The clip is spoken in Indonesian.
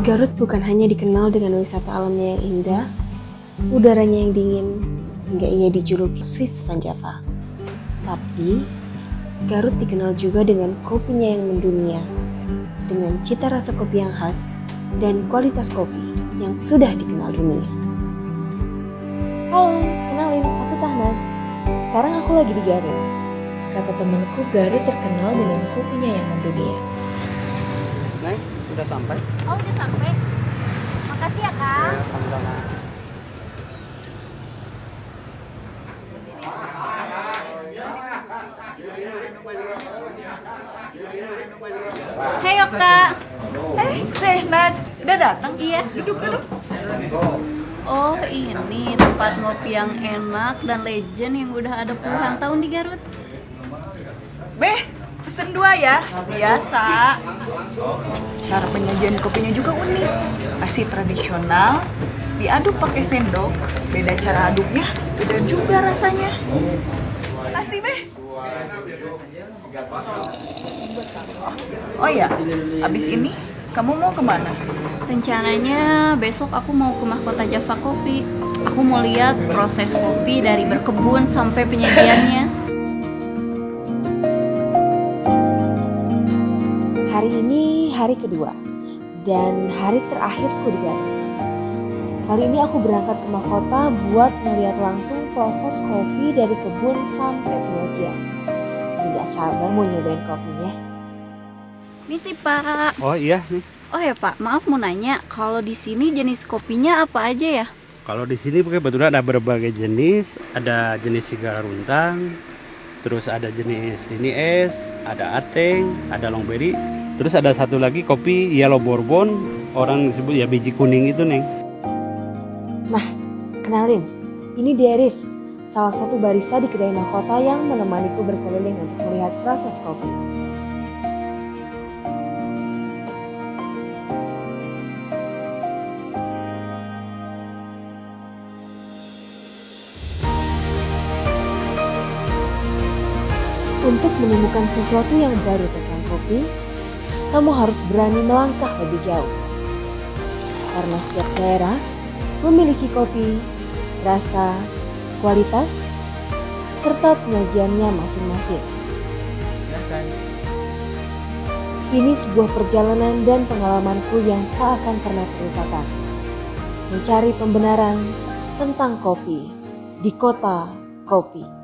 Garut bukan hanya dikenal dengan wisata alamnya yang indah, udaranya yang dingin, hingga ia dijuluki Swiss Van Java. Tapi, Garut dikenal juga dengan kopinya yang mendunia, dengan cita rasa kopi yang khas dan kualitas kopi yang sudah dikenal dunia. Halo, kenalin, aku Sahnas. Sekarang aku lagi di Garut. Kata temanku, Garut terkenal dengan kopinya yang mendunia. Neng, udah sampai? Oh, udah sampai. Makasih ya, Kang. Ya, sama-sama. Hei, Okta. Sehnaz, udah datang? Iya. Duduk. Oh, ini tempat ngopi yang enak dan legend yang udah ada puluhan tahun di Garut. Beh, pesen 2 ya. Biasa. Cara penyajian kopinya juga unik. Masih tradisional, diaduk pakai sendok. Beda cara aduknya, beda juga rasanya. Makasih, Beh. Oh ya, abis ini kamu mau kemana? Rencananya besok aku mau ke Mahkota Java Kopi. Aku mau lihat proses kopi dari berkebun sampai penyajiannya. Hari ini hari kedua dan hari terakhirku di Garut. Kali ini aku berangkat ke Mahkota buat melihat langsung proses kopi dari kebun sampai penyajian. Jadi gak sabar mau nyobain kopinya. Misi, Pak. Oh iya nih. Oh ya, Pak, maaf mau nanya, kalau di sini jenis kopinya apa aja ya? Kalau di sini kebetulan ada berbagai jenis. Ada jenis sigara runtang, terus ada jenis lini es, ada ateng, ada longberry. Terus ada satu lagi kopi yellow bourbon, orang sebut ya biji kuning itu, Neng. Nah, kenalin, ini Deris, salah satu barista di kedai Mahkota yang menemaniku berkeliling untuk melihat proses kopi. Untuk menemukan sesuatu yang baru tentang kopi, kamu harus berani melangkah lebih jauh. Karena setiap daerah memiliki kopi, rasa, kualitas, serta penyajiannya masing-masing. Ini sebuah perjalanan dan pengalamanku yang tak akan pernah terlupakan. Mencari pembenaran tentang kopi di kota kopi.